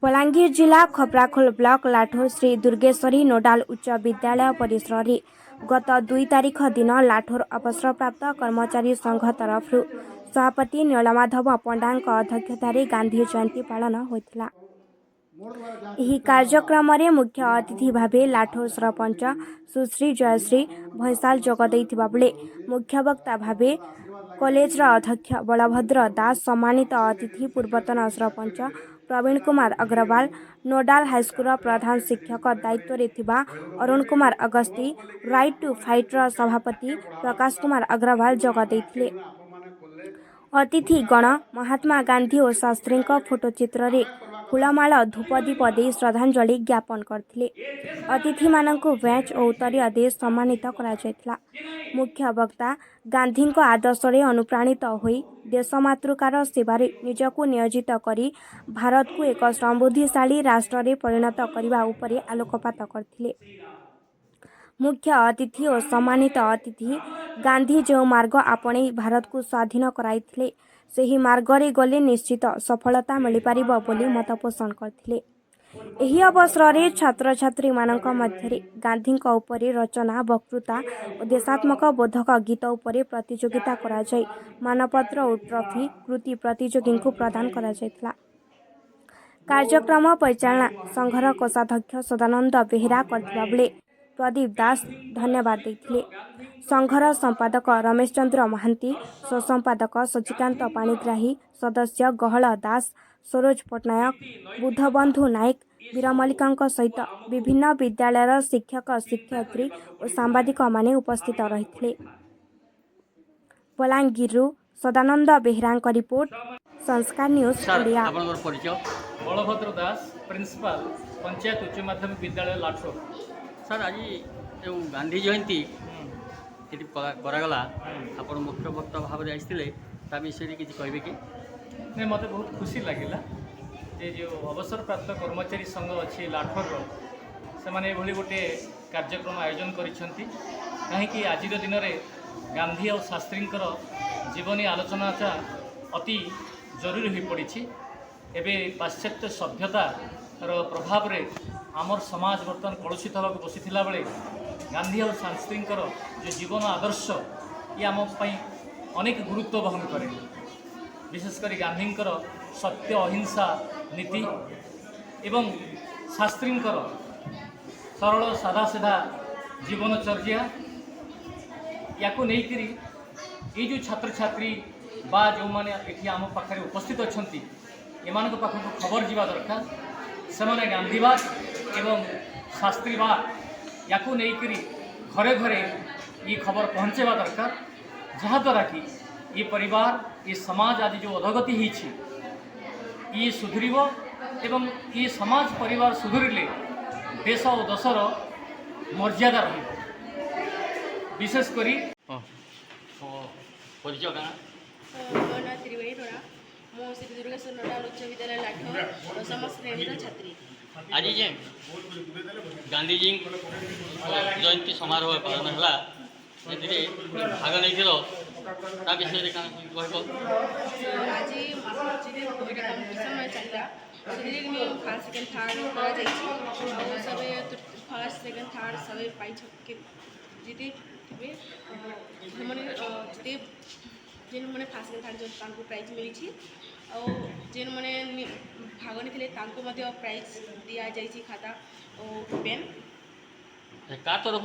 बलांगीर जिला खपराखोल ब्लॉक लाठोर श्री दुर्गेश्वरी नोडाल उच्च विद्यालय परिसर रे गत 2 तारिख दिन लाठोर अवसरप्राप्त कर्मचारी संघ तरफ सभापति नीलमाधव पंडा अध्यक्षतार गांधी जयंती पालन होता। यह कार्यक्रम रे मुख्य अतिथि भावे लाठोर सरपंच सुश्री जयश्री भैंसाल जोगदे बेले मुख्य वक्ता भावे कॉलेज अध्यक्ष बलभद्र दास, सम्मानित अतिथि पूर्वतन सरपंच प्रवीण कुमार अग्रवाल, नोडाल हाईस्कूल प्रधान शिक्षक दायित्व रे थिबा Arun Kumar Agasti, right to fight सभापति प्रकाश कुमार अग्रवाल जोगदे। अतिथि गण महात्मा गांधी और शास्त्री फोटोचित्र रे फूलमाला धूपदीप दे श्रद्धांजलि ज्ञापन करथिले। अतिथि मानक बैच और उत्तरीय दे सम्मानित करा। मुख्य वक्ता गांधी आदर्श रे अनुप्राणित होई देशमातृकार सेवारे निजको नियोजित करी भारत को एक समृद्धिशाली राष्ट्र रे परिणत करने उपरे आलोकपात करथिले। मुख्य अतिथि और सम्मानित अतिथि गांधी जो मार्ग आपणे भारत को स्वाधीन कराइथिले सही मार्ग रे गले निश्चित सफलता मिल पारिबो बोली मत पोषण करथिले। एही अवसर रे छात्र छात्री मानक मध्यरे गांधी उपरे रचना, वक्तृता और देशात्मक बोधक गीत उपरे प्रतियोगिता करा जाय मानपत्र और ट्रॉफी कृति प्रतियोगी को प्रदान करा जायथिला। कार्यक्रम परिचालना संघर कोषाध्यक्ष सदानंद बेहेरा करथिबा बेले प्रदीप दास धन्यवाद देथिले। संघर संपादक रमेश चंद्र महांती, सहसंपादक सचिकांत पाणिग्राही, सदस्य गहल दास, सरोज पट्टनायक, बुद्धबंधु नायक, वीरमल्लिका सहित विभिन्न विद्यालय शिक्षक शिक्षयित्री और सांबादिक माने उपस्थित रहिथिले। बलांगीर सदानंद बेहेरा रिपोर्ट, संस्कार न्यूज ओडिया। बलभद्र दास, प्रिंसिपाल पंचायत उच्च माध्यमिक विद्यालय लाठोर। सर आज जो गांधी जयंती करागला आप मुख्य वक्ता भाव आसते ता विषय किसी कहे कि नहीं मत बहुत खुशी लगिला जे जो अवसर प्राप्त कर्मचारी संघ अच्छी लाठोर से माने गोटे कार्यक्रम आयोजन करिसेंती कहीं आज दिन में गांधी और शास्त्री जीवनी आलोचनाटा अति जरूरी हो पड़ी। एवं पाश्चात्य सभ्यतार प्रभाव रे आमर समाज बर्तमान कलुषित होगा बसीला बेले गांधी और शास्त्री जो जीवन आदर्श ये आम अनेक गुरुत्व वहन करे। विशेषकर गांधी सत्य अहिंसा नीति एवं शास्त्री सरल सादा सीधा जीवनचर्या या ये जो छात्र छात्री बा जो मैंने ये आम पाखे उपस्थित अच्छा एमान पाखक खबर जावा दरकार से माने गांधीवाद एवं शास्त्रीवाद या घरे घरे ये खबर पहुँचेवा दरकार जहाँद्वारा कि ये परिवार ये समाज आज जो अधोगति होती ये सुधरीब एवं ये समाज परिवार सुधरिले देश और दशर मर्यादा रही। विशेषकर मो ना त्रिवेणी थोड़ा मो श्री दुर्गेश्वरी नोडाल उच्च विद्यालय लाठोर दशम श्रेणी छात्री। आज जे गांधी जी जयंती समारोह पालन है भाग नहीं ता विषय कह आज कम्पिटिशन में चलता फर्स्ट सेकेंड थर्ड सब फर्स्ट सेकेंड थर्ड सब पाई जीते थे जेन मैंने फर्स्ट सेकेंड थर्ड जो प्राइज मिली और जेन मैंने भाग नहीं प्राइज दि जाए खाता और पेन का तरफ